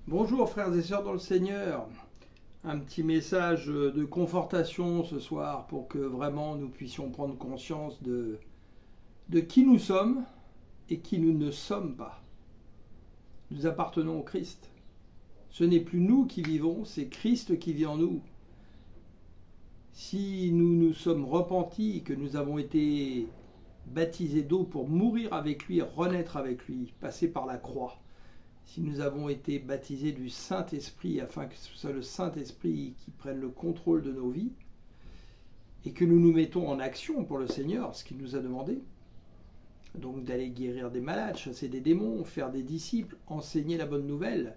Bonjour frères et sœurs dans le Seigneur, un petit message de confortation ce soir pour que vraiment nous puissions prendre conscience de qui nous sommes et qui nous ne sommes pas. Nous appartenons au Christ. Ce n'est plus nous qui vivons, c'est Christ qui vit en nous. Si nous nous sommes repentis, que nous avons été baptisés d'eau pour mourir avec lui, renaître avec lui, passer par la croix, si nous avons été baptisés du Saint-Esprit, afin que ce soit le Saint-Esprit qui prenne le contrôle de nos vies, et que nous nous mettons en action pour le Seigneur, ce qu'il nous a demandé, donc d'aller guérir des malades, chasser des démons, faire des disciples, enseigner la bonne nouvelle,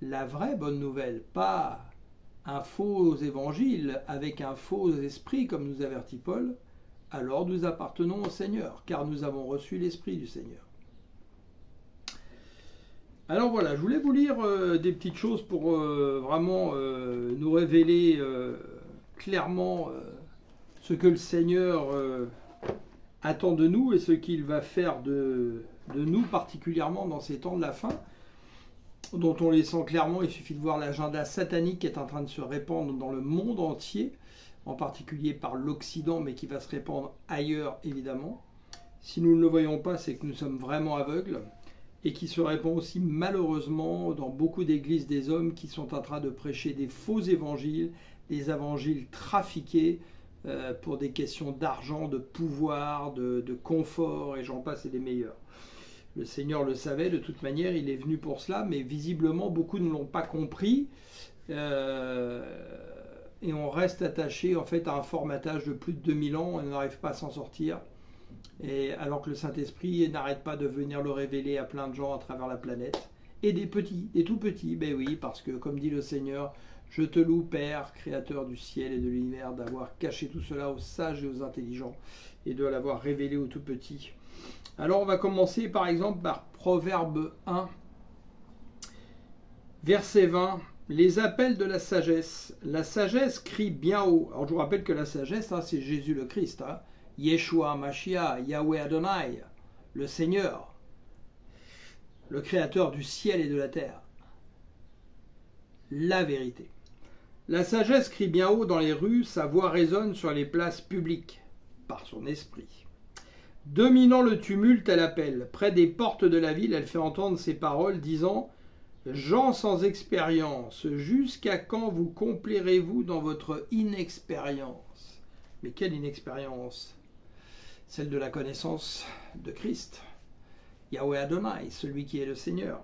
la vraie bonne nouvelle, pas un faux évangile avec un faux esprit, comme nous avertit Paul, alors nous appartenons au Seigneur, car nous avons reçu l'Esprit du Seigneur. Alors voilà, je voulais vous lire des petites choses pour vraiment nous révéler clairement ce que le Seigneur attend de nous et ce qu'il va faire de nous, particulièrement dans ces temps de la fin, dont on les sent clairement. Il suffit de voir l'agenda satanique qui est en train de se répandre dans le monde entier, en particulier par l'Occident, mais qui va se répandre ailleurs évidemment. Si nous ne le voyons pas, c'est que nous sommes vraiment aveugles. Et qui se répand aussi malheureusement dans beaucoup d'églises des hommes qui sont en train de prêcher des faux évangiles, des évangiles trafiqués pour des questions d'argent, de pouvoir, de confort, et j'en passe et des meilleurs. Le Seigneur le savait, de toute manière, il est venu pour cela, mais visiblement beaucoup ne l'ont pas compris, et on reste attaché en fait à un formatage de plus de 2000 ans, on n'arrive pas à s'en sortir. Et alors que le Saint-Esprit n'arrête pas de venir le révéler à plein de gens à travers la planète. Et des petits, des tout petits, ben oui, parce que comme dit le Seigneur, je te loue Père, Créateur du ciel et de l'univers, d'avoir caché tout cela aux sages et aux intelligents, et de l'avoir révélé aux tout petits. Alors on va commencer par exemple par Proverbe 1, verset 20. Les appels de la sagesse crie bien haut. Alors je vous rappelle que la sagesse, hein, c'est Jésus le Christ, hein. Yeshua Mashiach, Yahweh Adonai, le Seigneur, le Créateur du ciel et de la terre. La vérité. La sagesse crie bien haut dans les rues, sa voix résonne sur les places publiques, par son esprit. Dominant le tumulte, elle appelle. Près des portes de la ville, elle fait entendre ses paroles, disant « Gens sans expérience, jusqu'à quand vous complairez-vous dans votre inexpérience ?» Mais quelle inexpérience? Celle de la connaissance de Christ, Yahweh Adonai, celui qui est le Seigneur.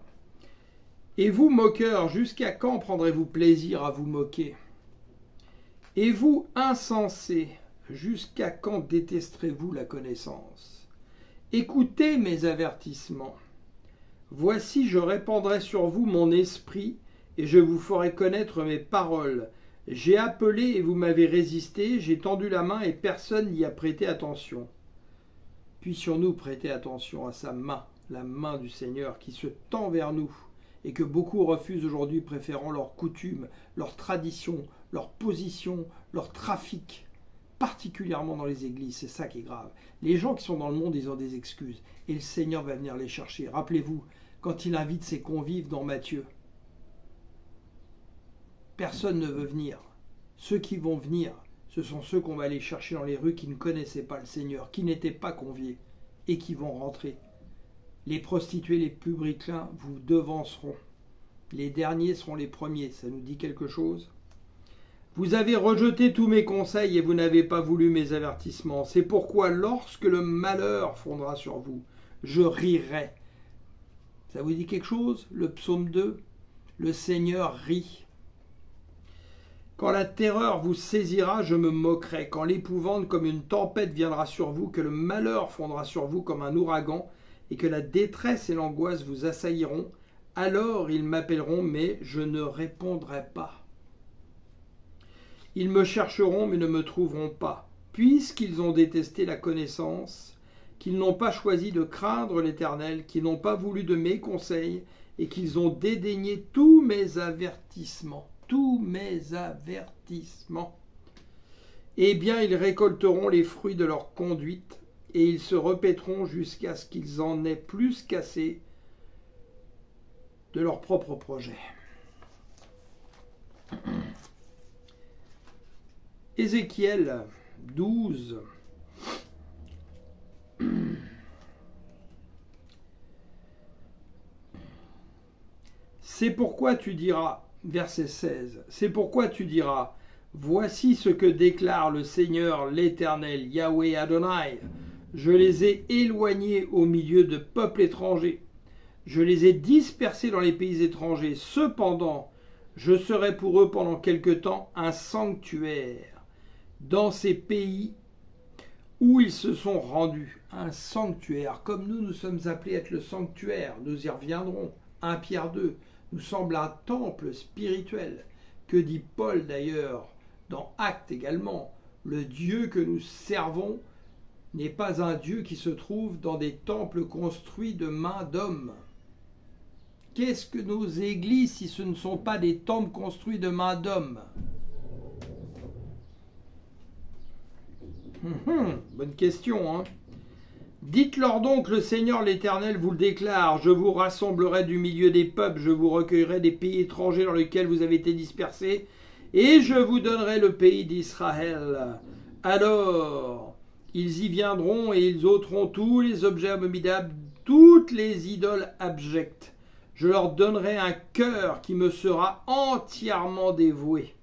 Et vous, moqueurs, jusqu'à quand prendrez-vous plaisir à vous moquer? Et vous, insensés, jusqu'à quand détesterez-vous la connaissance? Écoutez mes avertissements. Voici, je répandrai sur vous mon esprit, et je vous ferai connaître mes paroles. J'ai appelé et vous m'avez résisté, j'ai tendu la main et personne n'y a prêté attention. Puissions-nous prêter attention à sa main, la main du Seigneur qui se tend vers nous et que beaucoup refusent aujourd'hui, préférant leurs coutumes, leurs traditions, leurs positions, leur trafic, particulièrement dans les églises. C'est ça qui est grave. Les gens qui sont dans le monde, ils ont des excuses et le Seigneur va venir les chercher. Rappelez-vous, quand il invite ses convives dans Matthieu, personne ne veut venir. Ceux qui vont venir, ce sont ceux qu'on va aller chercher dans les rues qui ne connaissaient pas le Seigneur, qui n'étaient pas conviés et qui vont rentrer. Les prostituées, les publicains vous devanceront. Les derniers seront les premiers. Ça nous dit quelque chose? Vous avez rejeté tous mes conseils et vous n'avez pas voulu mes avertissements. C'est pourquoi lorsque le malheur fondra sur vous, je rirai. Ça vous dit quelque chose? Le psaume 2, le Seigneur rit. Quand la terreur vous saisira, je me moquerai. Quand l'épouvante comme une tempête viendra sur vous, que le malheur fondra sur vous comme un ouragan, et que la détresse et l'angoisse vous assailliront, alors ils m'appelleront, mais je ne répondrai pas. Ils me chercheront, mais ne me trouveront pas, puisqu'ils ont détesté la connaissance, qu'ils n'ont pas choisi de craindre l'Éternel, qu'ils n'ont pas voulu de mes conseils, et qu'ils ont dédaigné tous mes avertissements. Tous mes avertissements. Eh bien, ils récolteront les fruits de leur conduite, et ils se répéteront jusqu'à ce qu'ils en aient plus qu'assez de leur propre projet. Ézéchiel 12. C'est pourquoi tu diras, verset 16, c'est pourquoi tu diras, voici ce que déclare le Seigneur l'Éternel, Yahweh Adonai, je les ai éloignés au milieu de peuples étrangers, je les ai dispersés dans les pays étrangers, cependant, je serai pour eux pendant quelque temps un sanctuaire dans ces pays où ils se sont rendus, un sanctuaire, comme nous sommes appelés à être le sanctuaire, nous y reviendrons, 1 Pierre 2, nous semble un temple spirituel, que dit Paul d'ailleurs, dans Actes également, le Dieu que nous servons n'est pas un Dieu qui se trouve dans des temples construits de mains d'hommes. Qu'est-ce que nos églises si ce ne sont pas des temples construits de mains d'hommes? Bonne question, hein. Dites-leur donc, le Seigneur l'Éternel vous le déclare, je vous rassemblerai du milieu des peuples, je vous recueillerai des pays étrangers dans lesquels vous avez été dispersés, et je vous donnerai le pays d'Israël. Alors, ils y viendront et ils ôteront tous les objets abominables, toutes les idoles abjectes. Je leur donnerai un cœur qui me sera entièrement dévoué.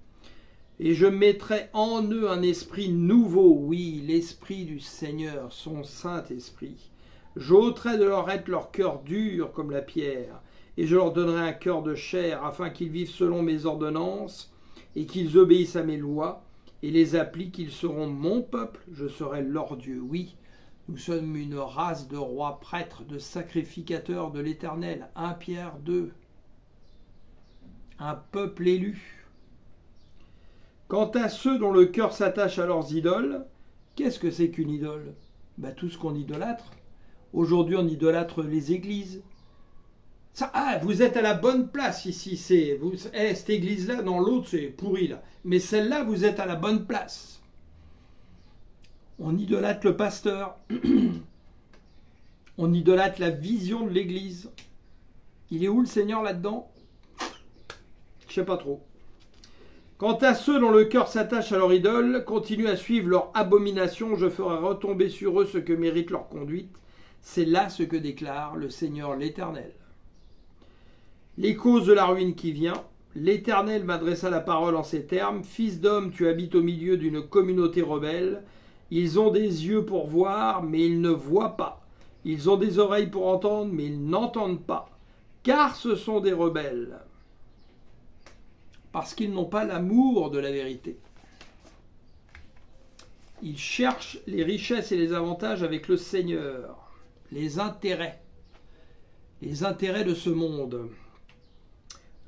Et je mettrai en eux un esprit nouveau, oui, l'esprit du Seigneur, son Saint-Esprit. J'ôterai de leur être leur cœur dur comme la pierre, et je leur donnerai un cœur de chair, afin qu'ils vivent selon mes ordonnances, et qu'ils obéissent à mes lois, et les appliquent, ils seront mon peuple, je serai leur Dieu. Oui, nous sommes une race de rois prêtres, de sacrificateurs de l'Éternel. 1 Pierre 2. Un peuple élu. Quant à ceux dont le cœur s'attache à leurs idoles, qu'est-ce que c'est qu'une idole? Tout ce qu'on idolâtre. Aujourd'hui, on idolâtre les églises. Ça, vous êtes à la bonne place ici. Cette église-là, dans l'autre, c'est pourri là. Mais celle-là, vous êtes à la bonne place. On idolâtre le pasteur. On idolâtre la vision de l'église. Il est où le Seigneur là-dedans? Je sais pas trop. Quant à ceux dont le cœur s'attache à leur idole, continuent à suivre leur abomination, je ferai retomber sur eux ce que mérite leur conduite. C'est là ce que déclare le Seigneur l'Éternel. Les causes de la ruine qui vient, l'Éternel m'adressa la parole en ces termes. Fils d'homme, tu habites au milieu d'une communauté rebelle. Ils ont des yeux pour voir, mais ils ne voient pas. Ils ont des oreilles pour entendre, mais ils n'entendent pas. Car ce sont des rebelles. Parce qu'ils n'ont pas l'amour de la vérité. Ils cherchent les richesses et les avantages avec le Seigneur, les intérêts de ce monde.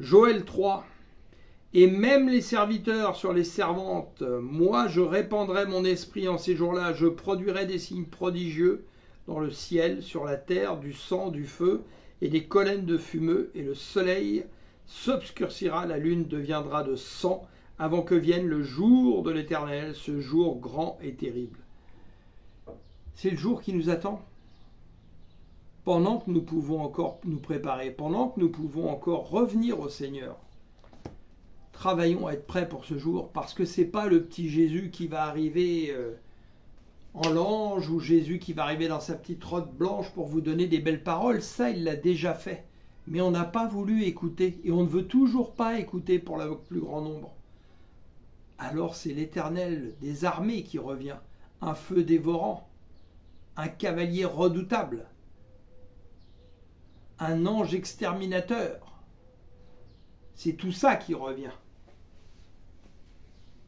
Joël 3. Et même les serviteurs sur les servantes, moi je répandrai mon esprit en ces jours-là, je produirai des signes prodigieux dans le ciel, sur la terre, du sang, du feu et des colonnes de fumeux, et le soleil s'obscurcira, la lune deviendra de sang, avant que vienne le jour de l'Éternel, ce jour grand et terrible. C'est le jour qui nous attend. Pendant que nous pouvons encore nous préparer, pendant que nous pouvons encore revenir au Seigneur, travaillons à être prêts pour ce jour, parce que ce n'est pas le petit Jésus qui va arriver en l'ange, ou Jésus qui va arriver dans sa petite robe blanche pour vous donner des belles paroles. Ça, il l'a déjà fait. Mais on n'a pas voulu écouter, et on ne veut toujours pas écouter pour le plus grand nombre. Alors c'est l'Éternel des armées qui revient, un feu dévorant, un cavalier redoutable, un ange exterminateur. C'est tout ça qui revient.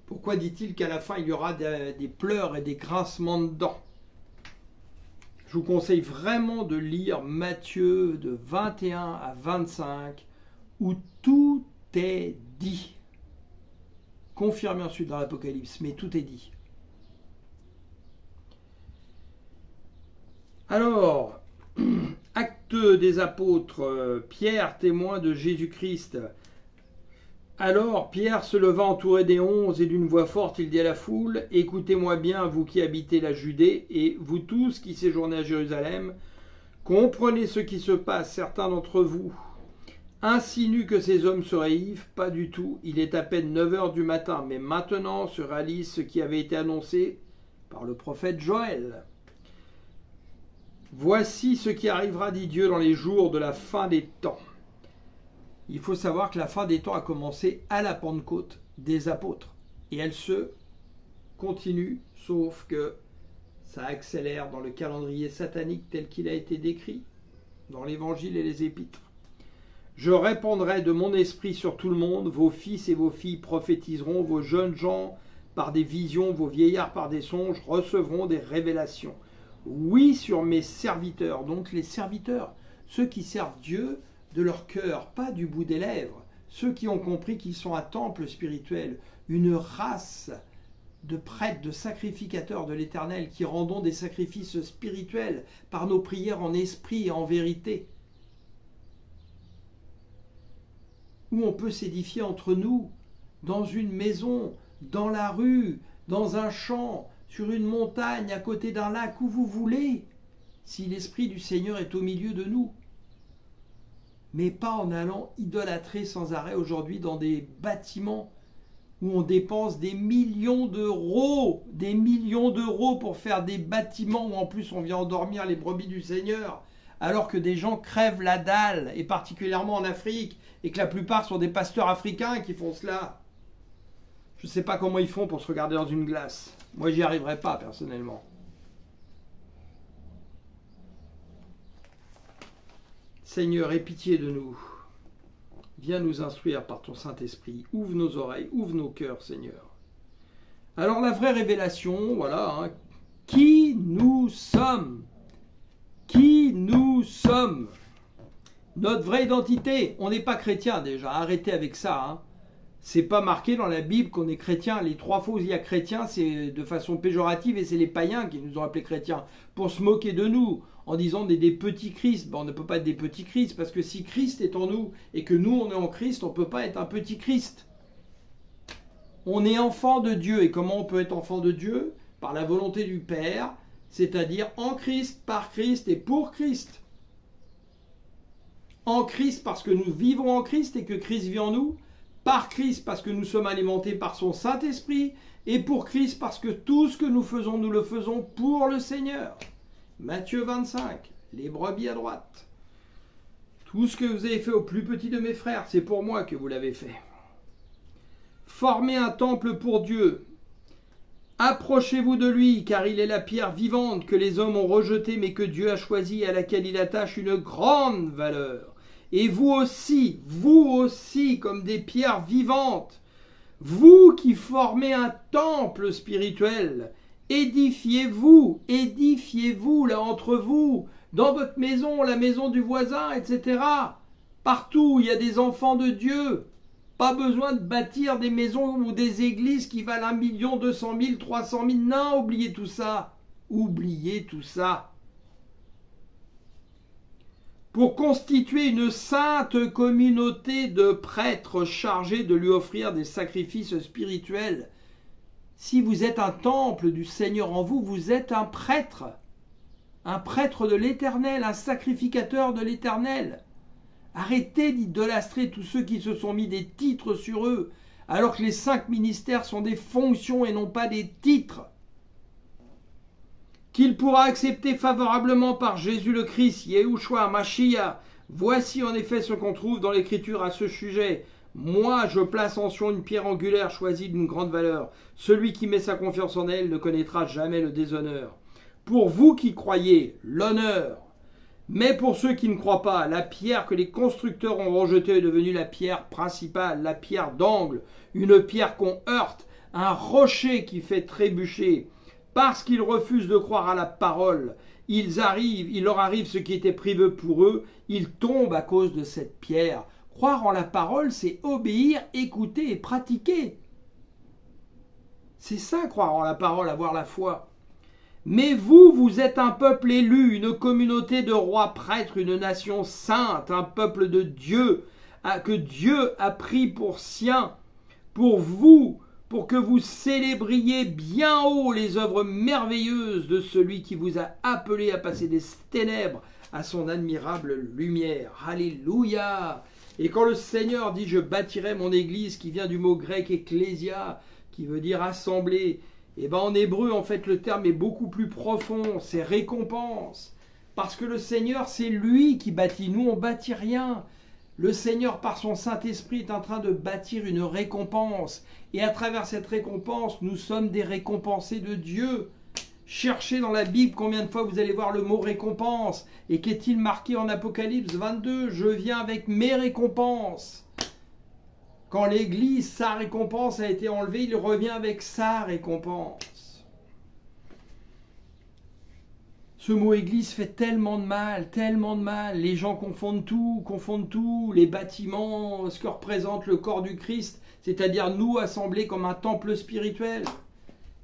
Pourquoi dit-il qu'à la fin il y aura des pleurs et des grincements de dents? Je vous conseille vraiment de lire Matthieu de 21 à 25, où tout est dit. Confirmé ensuite dans l'Apocalypse, mais tout est dit. Alors, acte des apôtres, Pierre, témoin de Jésus-Christ. Alors Pierre se leva entouré des 11 et d'une voix forte, il dit à la foule, « Écoutez-moi bien, vous qui habitez la Judée, et vous tous qui séjournez à Jérusalem, comprenez ce qui se passe, certains d'entre vous insinue que ces hommes seraient ivres, pas du tout. Il est à peine 9 heures du matin, mais maintenant se réalise ce qui avait été annoncé par le prophète Joël. Voici ce qui arrivera, dit Dieu, dans les jours de la fin des temps. Il faut savoir que la fin des temps a commencé à la Pentecôte des apôtres. Et elle se continue, sauf que ça accélère dans le calendrier satanique tel qu'il a été décrit dans l'Évangile et les Épîtres. Je répandrai de mon esprit sur tout le monde, vos fils et vos filles prophétiseront, vos jeunes gens par des visions, vos vieillards par des songes recevront des révélations. Oui, sur mes serviteurs, donc les serviteurs, ceux qui servent Dieu de leur cœur, pas du bout des lèvres, ceux qui ont compris qu'ils sont un temple spirituel, une race de prêtres, de sacrificateurs de l'Éternel, qui rendons des sacrifices spirituels par nos prières en esprit et en vérité, où on peut s'édifier entre nous, dans une maison, dans la rue, dans un champ, sur une montagne, à côté d'un lac, où vous voulez, si l'Esprit du Seigneur est au milieu de nous. Mais pas en allant idolâtrer sans arrêt aujourd'hui dans des bâtiments où on dépense des millions d'euros pour faire des bâtiments où en plus on vient endormir les brebis du Seigneur, alors que des gens crèvent la dalle, et particulièrement en Afrique, et que la plupart sont des pasteurs africains qui font cela. Je ne sais pas comment ils font pour se regarder dans une glace. Moi, j'y arriverai pas, personnellement. Seigneur, aie pitié de nous. Viens nous instruire par ton Saint-Esprit. Ouvre nos oreilles, ouvre nos cœurs, Seigneur. Alors, la vraie révélation, voilà, hein, qui nous sommes. Qui nous sommes. Notre vraie identité. On n'est pas chrétien, déjà. Arrêtez avec ça, hein. C'est pas marqué dans la Bible qu'on est chrétien. Les 3 fois où il y a chrétien, c'est de façon péjorative et c'est les païens qui nous ont appelés chrétiens pour se moquer de nous en disant des petits Christ. Ben, on ne peut pas être des petits Christ parce que si Christ est en nous et que nous on est en Christ, on ne peut pas être un petit Christ. On est enfant de Dieu. Et comment on peut être enfant de Dieu? Par la volonté du Père, c'est-à-dire en Christ, par Christ et pour Christ. En Christ parce que nous vivons en Christ et que Christ vit en nous. Par Christ parce que nous sommes alimentés par son Saint-Esprit, et pour Christ parce que tout ce que nous le faisons pour le Seigneur. Matthieu 25, les brebis à droite. Tout ce que vous avez fait au plus petit de mes frères, c'est pour moi que vous l'avez fait. Formez un temple pour Dieu. Approchez-vous de lui, car il est la pierre vivante que les hommes ont rejetée, mais que Dieu a choisie, à laquelle il attache une grande valeur. Et vous aussi, comme des pierres vivantes, vous qui formez un temple spirituel, édifiez-vous là entre vous, dans votre maison, la maison du voisin, etc. Partout où il y a des enfants de Dieu. Pas besoin de bâtir des maisons ou des églises qui valent 1 200 000, 300 000. Non, oubliez tout ça. Oubliez tout ça. Pour constituer une sainte communauté de prêtres chargés de lui offrir des sacrifices spirituels. Si vous êtes un temple du Seigneur en vous, vous êtes un prêtre de l'Éternel, un sacrificateur de l'Éternel. Arrêtez d'idolâtrer tous ceux qui se sont mis des titres sur eux, alors que les 5 ministères sont des fonctions et non pas des titres. Qu'il pourra accepter favorablement par Jésus le Christ, Yahushua, Mashiach. Voici en effet ce qu'on trouve dans l'Écriture à ce sujet. Moi, je place en Sion une pierre angulaire choisie d'une grande valeur. Celui qui met sa confiance en elle ne connaîtra jamais le déshonneur. Pour vous qui croyez, l'honneur. Mais pour ceux qui ne croient pas, la pierre que les constructeurs ont rejetée est devenue la pierre principale, la pierre d'angle, une pierre qu'on heurte, un rocher qui fait trébucher. Parce qu'ils refusent de croire à la parole, il leur arrive ce qui était prévu pour eux, ils tombent à cause de cette pierre. Croire en la parole, c'est obéir, écouter et pratiquer. C'est ça, croire en la parole, avoir la foi. Mais vous, vous êtes un peuple élu, une communauté de rois prêtres, une nation sainte, un peuple de Dieu, que Dieu a pris pour sien, pour vous, pour que vous célébriez bien haut les œuvres merveilleuses de celui qui vous a appelé à passer des ténèbres à son admirable lumière. Alléluia! Et quand le Seigneur dit « je bâtirai mon église », qui vient du mot grec « ecclésia », qui veut dire « assemblée », et bien en hébreu, en fait, le terme est beaucoup plus profond, c'est « récompense ». Parce que le Seigneur, c'est lui qui bâtit, nous on bâtit rien. Le Seigneur, par son Saint-Esprit, est en train de bâtir une récompense. Et à travers cette récompense, nous sommes des récompensés de Dieu. Cherchez dans la Bible combien de fois vous allez voir le mot récompense. Et qu'est-il marqué en Apocalypse 22 ? Je viens avec mes récompenses. Quand l'Église, sa récompense a été enlevée, il revient avec sa récompense. Ce mot église fait tellement de mal, tellement de mal. Les gens confondent tout. Les bâtiments, ce que représente le corps du Christ, c'est-à-dire nous assemblés comme un temple spirituel.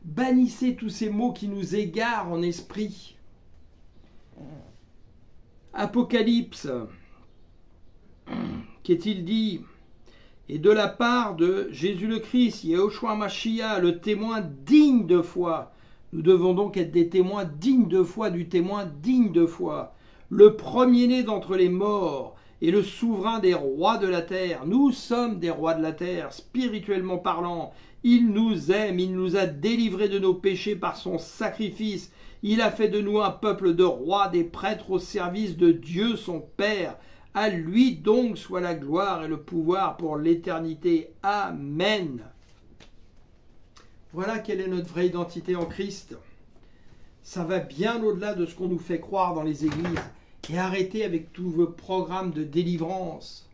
Bannissez tous ces mots qui nous égarent en esprit. Apocalypse, qu'est-il dit ? Et de la part de Jésus le Christ, Yehoshua Mashiach, le témoin digne de foi. Nous devons donc être des témoins dignes de foi, du témoin digne de foi. Le premier-né d'entre les morts et le souverain des rois de la terre. Nous sommes des rois de la terre, spirituellement parlant. Il nous aime, il nous a délivrés de nos péchés par son sacrifice. Il a fait de nous un peuple de rois, des prêtres au service de Dieu son Père. À lui donc soit la gloire et le pouvoir pour l'éternité. Amen. Voilà quelle est notre vraie identité en Christ. Ça va bien au-delà de ce qu'on nous fait croire dans les églises. Et arrêtez avec tous vos programmes de délivrance.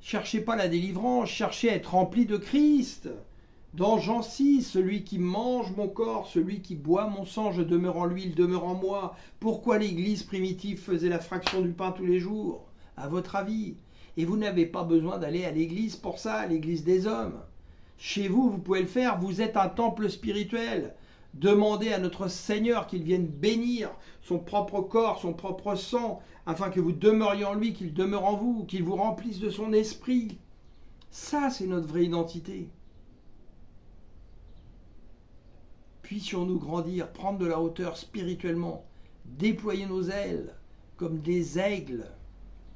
Cherchez pas la délivrance, cherchez à être rempli de Christ. Dans Jean 6, celui qui mange mon corps, celui qui boit mon sang, je demeure en lui, il demeure en moi. Pourquoi l'église primitive faisait la fraction du pain tous les jours ? À votre avis ? Et vous n'avez pas besoin d'aller à l'église pour ça, à l'église des hommes. Chez vous, vous pouvez le faire, vous êtes un temple spirituel. Demandez à notre Seigneur qu'il vienne bénir son propre corps, son propre sang, afin que vous demeuriez en lui, qu'il demeure en vous, qu'il vous remplisse de son esprit. Ça, c'est notre vraie identité. Puissions-nous grandir, prendre de la hauteur spirituellement, déployer nos ailes comme des aigles.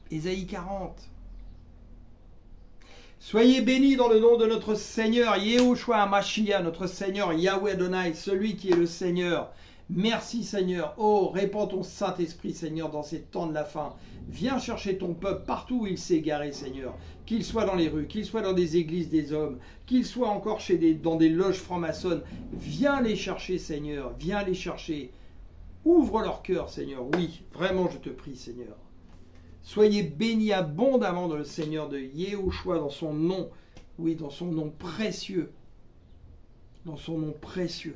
Ésaïe 40. Soyez bénis dans le nom de notre Seigneur, Yehoshua Mashiach, notre Seigneur Yahweh Adonai, celui qui est le Seigneur. Merci Seigneur. Oh, répands ton Saint-Esprit Seigneur dans ces temps de la fin. Viens chercher ton peuple partout où il s'est égaré Seigneur. Qu'il soit dans les rues, qu'il soit dans des églises des hommes, qu'il soit encore dans des loges francs-maçonnes. Viens les chercher Seigneur, viens les chercher. Ouvre leur cœur Seigneur, oui, vraiment je te prie Seigneur. Soyez bénis abondamment dans le Seigneur de Yehoshua, dans son nom, oui, dans son nom précieux. Dans son nom précieux.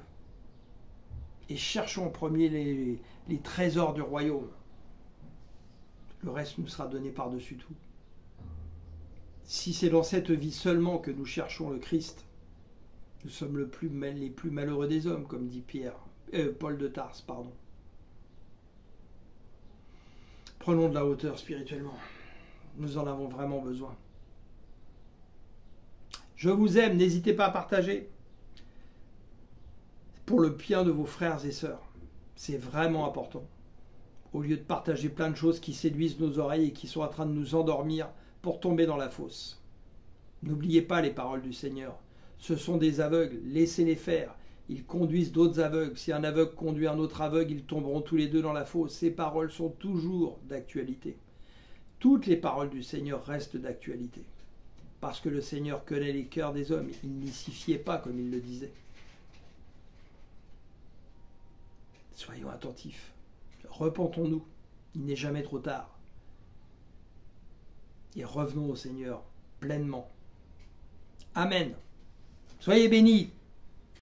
Et cherchons en premier les trésors du royaume. Le reste nous sera donné par-dessus tout. Si c'est dans cette vie seulement que nous cherchons le Christ, nous sommes les plus malheureux des hommes, comme dit Paul de Tarse, pardon. Prenons de la hauteur spirituellement. Nous en avons vraiment besoin. Je vous aime, n'hésitez pas à partager. Pour le bien de vos frères et sœurs. C'est vraiment important. Au lieu de partager plein de choses qui séduisent nos oreilles et qui sont en train de nous endormir pour tomber dans la fosse. N'oubliez pas les paroles du Seigneur. Ce sont des aveugles, laissez-les faire. Ils conduisent d'autres aveugles. Si un aveugle conduit un autre aveugle, ils tomberont tous les deux dans la fosse. Ces paroles sont toujours d'actualité. Toutes les paroles du Seigneur restent d'actualité. Parce que le Seigneur connaît les cœurs des hommes. Il n'y s'y fiait pas, comme il le disait. Soyons attentifs. Repentons-nous. Il n'est jamais trop tard. Et revenons au Seigneur pleinement. Amen. Soyez bénis.